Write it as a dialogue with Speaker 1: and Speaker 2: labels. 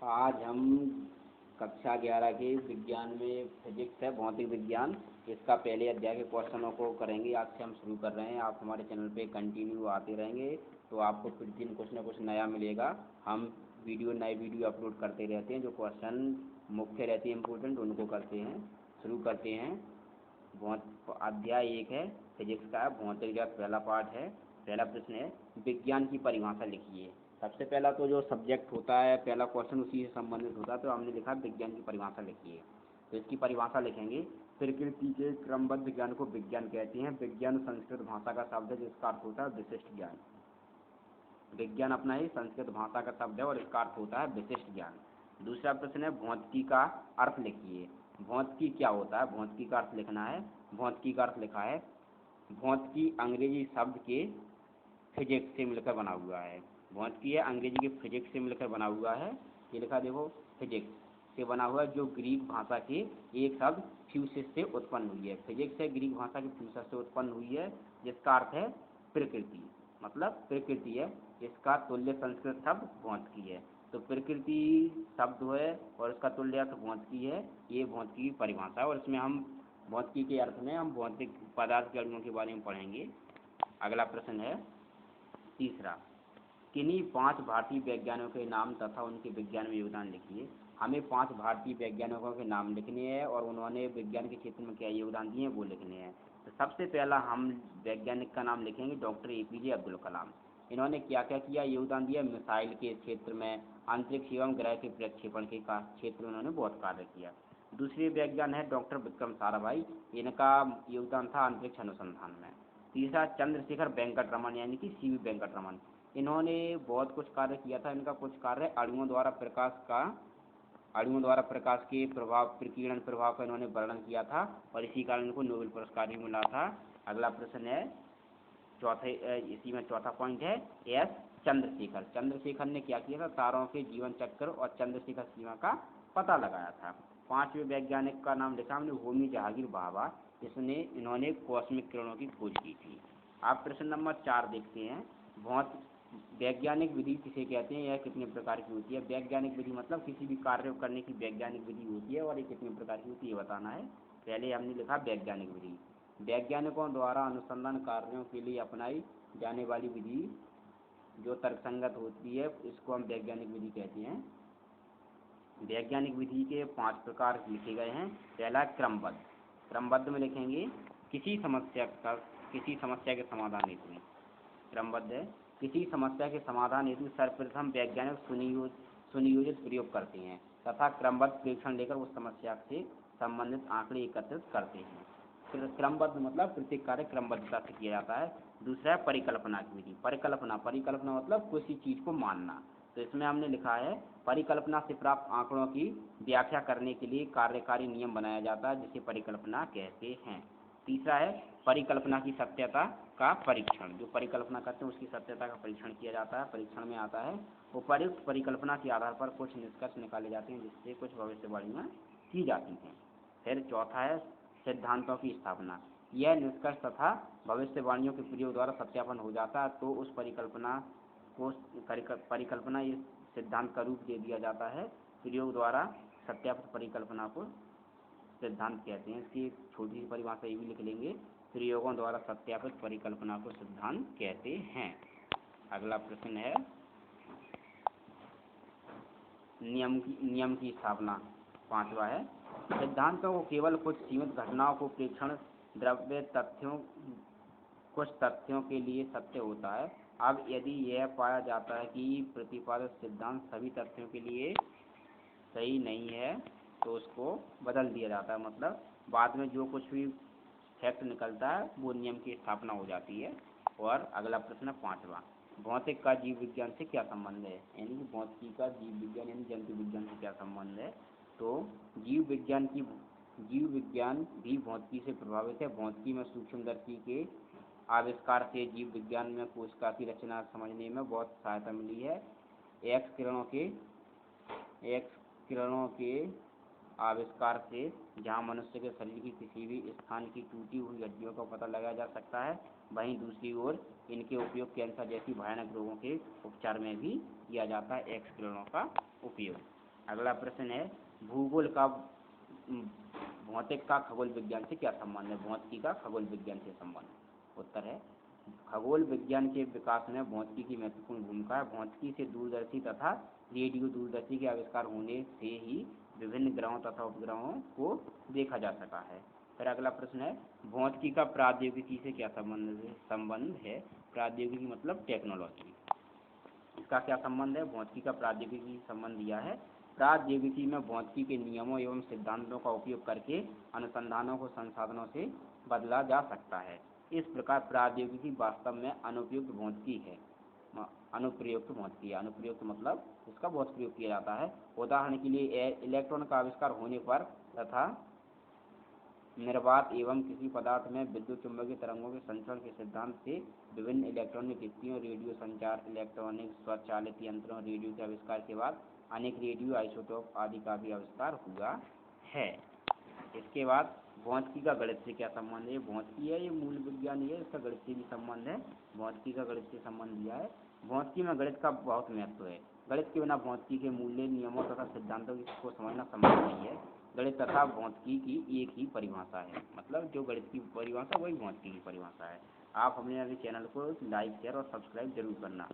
Speaker 1: आज हम कक्षा 11 के विज्ञान में फिजिक्स है भौतिक विज्ञान, इसका पहले अध्याय के क्वेश्चनों को करेंगे। आज से हम शुरू कर रहे हैं। आप हमारे चैनल पे कंटिन्यू आते रहेंगे तो आपको प्रतिदिन कुछ ना कुछ नया मिलेगा। हम नए वीडियो अपलोड करते रहते हैं। जो क्वेश्चन मुख्य रहते हैं इम्पोर्टेंट उनको करते हैं। शुरू करते हैं। अध्याय 1 है फिजिक्स का, भौतिक जगत पहला पार्ट है। पहला प्रश्न है विज्ञान की परिभाषा लिखिए। सबसे पहला तो जो सब्जेक्ट होता है, पहला क्वेश्चन उसी से संबंधित होता है, तो हमने लिखा विज्ञान की परिभाषा लिखिए। तो इसकी परिभाषा लिखेंगे। प्रकृति के क्रमबद्ध ज्ञान को विज्ञान कहते हैं। विज्ञान संस्कृत भाषा का शब्द है जिसका अर्थ होता है विशिष्ट ज्ञान। विज्ञान अपना ही संस्कृत भाषा का शब्द है और इसका अर्थ होता है विशिष्ट ज्ञान। दूसरा प्रश्न है भौतिकी का अर्थ लिखिए। भौतिकी क्या होता है? भौतिकी का अर्थ लिखना है। भौतिकी का अर्थ लिखा है भौतिकी अंग्रेजी शब्द के फिजिक्स से मिलकर बना हुआ है। भौतिकी है अंग्रेजी के फिजिक्स से मिलकर बना हुआ है। ये लिखा देखो, फिजिक्स से बना हुआ है, जो ग्रीक भाषा के एक शब्द फ्यूसिस से उत्पन्न हुई है। फिजिक्स है ग्रीक भाषा के फ्यूसिस से उत्पन्न हुई है, जिसका अर्थ है प्रकृति, मतलब प्रकृति है। इसका तुल्य संस्कृत शब्द भौतिकी है। तो प्रकृति शब्द है और इसका तुल्य अर्थ भौतिकी है। ये भौतिकी की परिभाषा है और इसमें हम भौतिकी के अर्थ में हम भौतिक पदार्थ के अणुओं के बारे में पढ़ेंगे। अगला प्रश्न है तीसरा, किन्हीं 5 भारतीय वैज्ञानिकों के नाम तथा उनके विज्ञान में योगदान लिखिए। हमें 5 भारतीय वैज्ञानिकों के नाम लिखने हैं और उन्होंने विज्ञान के क्षेत्र में क्या योगदान दिए हैं वो लिखने हैं। तो सबसे पहला हम वैज्ञानिक का नाम लिखेंगे डॉक्टर APJ अब्दुल कलाम। इन्होंने क्या क्या किया, योगदान दिया? मिसाइल के क्षेत्र में, अंतरिक्ष एवं ग्रह के प्रक्षेपण के क्षेत्र में उन्होंने बहुत कार्य किया। दूसरे वैज्ञानिक है डॉक्टर विक्रम साराभाई। इनका योगदान था अंतरिक्ष अनुसंधान में। तीसरा चंद्रशेखर वेंकट रमन यानी कि CV वेंकट रमन। इन्होंने बहुत कुछ कार्य किया था। इनका कुछ कार्य अणुओं द्वारा प्रकाश के प्रभाव, प्रकीर्णन प्रभाव का इन्होंने वर्णन किया था और इसी कारण इनको नोबेल पुरस्कार भी मिला था। अगला प्रश्न है इसी में चौथा पॉइंट है S चंद्रशेखर। चंद्रशेखर ने क्या किया था? तारों के जीवन चक्र और चंद्रशेखर सीमा का पता लगाया था। 5वें वैज्ञानिक का नाम लिखा हमने होमी जहांगीर भाभा। इन्होंने कॉस्मिक किरणों की खोज की थी। आप प्रश्न नंबर 4 देखते हैं। वैज्ञानिक विधि किसे कहते हैं? यह कितने प्रकार की होती है? वैज्ञानिक विधि मतलब किसी भी कार्य करने की वैज्ञानिक विधि होती है और ये कितने प्रकार की होती है बताना है। पहले हमने लिखा वैज्ञानिक विधि। वैज्ञानिकों द्वारा अनुसंधान कार्यों के लिए अपनाई जाने वाली विधि जो तर्कसंगत होती है, इसको हम वैज्ञानिक विधि कहते हैं। वैज्ञानिक विधि के 5 प्रकार लिखे गए हैं। पहला क्रमबद्ध। क्रमबद्ध में लिखेंगे किसी समस्या के समाधान हेतु। क्रमबद्ध है किसी समस्या के समाधान हेतु सर्वप्रथम वैज्ञानिक सुनियोजित प्रयोग करते हैं तथा क्रमबद्ध परीक्षण लेकर उस समस्या से संबंधित आंकड़े एकत्रित करते हैं। फिर क्रमबद्ध मतलब प्रत्येक कार्य क्रमबद्धता से किया जाता है। दूसरा है परिकल्पना की विधि। परिकल्पना मतलब किसी चीज को मानना। तो इसमें हमने लिखा है परिकल्पना से प्राप्त आंकड़ों की व्याख्या करने के लिए कार्यकारी नियम बनाया जाता है, जिसे परिकल्पना कहते हैं। तीसरा है परिकल्पना की सत्यता का परीक्षण। जो परिकल्पना करते हैं उसकी सत्यता का परीक्षण किया जाता है, परीक्षण में आता है। उपर्युक्त परिकल्पना के आधार पर कुछ निष्कर्ष निकाले जाते हैं, जिससे कुछ भविष्यवाणियाँ की जाती हैं। फिर चौथा है सिद्धांतों की स्थापना। यह निष्कर्ष तथा भविष्यवाणियों के प्रयोग द्वारा सत्यापन हो जाता है, तो उस परिकल्पना इस सिद्धांत का रूप दे दिया जाता है। प्रयोग द्वारा सत्यापित परिकल्पना को सिद्धांत कहते हैं। इसकी छोटी सी परिभाषा ये भी लिख लेंगे, प्रयोगों द्वारा सत्यापित परिकल्पना को सिद्धांत कहते हैं। अगला प्रश्न है नियम की स्थापना। 5वां है सिद्धांतों को केवल कुछ सीमित घटनाओं को प्रेक्षण द्रव्य कुछ तथ्यों के लिए सत्य होता है। अब यदि यह पाया जाता है कि प्रतिपादित सिद्धांत सभी तथ्यों के लिए सही नहीं है तो उसको बदल दिया जाता है। मतलब बाद में जो कुछ भी फैक्ट निकलता है वो नियम की स्थापना हो जाती है। और अगला प्रश्न 5वां, भौतिक का जीव विज्ञान से क्या संबंध है? यानी कि भौतिकी का जीव विज्ञान यानी जंतु विज्ञान से क्या संबंध है? तो जीव विज्ञान भी भौतिकी से प्रभावित है। भौतिकी में सूक्ष्मदर्शी के आविष्कार से जीव विज्ञान में कोशिका की रचना समझने में बहुत सहायता मिली है। एक्स किरणों के आविष्कार से जहां मनुष्य के शरीर की किसी भी स्थान की टूटी हुई हड्डियों का पता लगाया जा सकता है, वहीं दूसरी ओर इनके उपयोग कैंसर जैसी भयानक रोगों के उपचार में भी किया जाता है। एक्स किरणों का उपयोग। अगला प्रश्न है भूगोल का भौतिक का खगोल विज्ञान से क्या संबंध है? भौतिकी का खगोल विज्ञान से संबंध। उत्तर है खगोल विज्ञान के विकास में भौतिकी की महत्वपूर्ण भूमिका है। भौतिकी से दूरदर्शी तथा रेडियो दूरदर्शी के आविष्कार होने से ही विभिन्न ग्रहों तथा उपग्रहों को देखा जा सका है। फिर अगला प्रश्न है भौतिकी का प्रौद्योगिकी से क्या संबंध है? प्रौद्योगिकी मतलब टेक्नोलॉजी, इसका क्या संबंध है? भौतिकी का प्रौद्योगिकी संबंध दिया है। प्रौद्योगिकी में भौतिकी के नियमों एवं सिद्धांतों का उपयोग करके अनुसंधानों को संसाधनों से बदला जा सकता है। इस प्रकार प्रौद्योगिकी वास्तव में अनुपयुक्त भौतिकी है, अनुप्रयुक्त भौतिकी है। अनुप्रयुक्त मतलब इसका बहुत प्रयोग किया जाता है। उदाहरण के लिए इलेक्ट्रॉन का आविष्कार होने पर तथा निर्वात एवं किसी पदार्थ में विद्युत चुंबकीय तरंगों के संचरण के सिद्धांत से विभिन्न इलेक्ट्रॉनिक युक्तियों, रेडियो संचार, इलेक्ट्रॉनिक स्वचालित यंत्रों, रेडियो के आविष्कार के बाद अनेक रेडियो आइसोटोप आदि का भी आविष्कार हुआ है। इसके बाद भौतिकी का गणित से क्या संबंध है? भौतिकी है ये मूल विज्ञान ही है, इसका गणित से भी संबंध है। भौतिकी का गणित से संबंध दिया है। भौतिकी में गणित का बहुत महत्व है। गणित के बिना भौतिकी के मूल्य, नियमों तथा सिद्धांतों को समझना संभव नहीं है। गणित तथा भौतिकी की एक ही परिभाषा है, मतलब जो गणित की परिभाषा वही भौतिकी की परिभाषा है। आप अपने चैनल को लाइक, शेयर और सब्सक्राइब जरूर करना।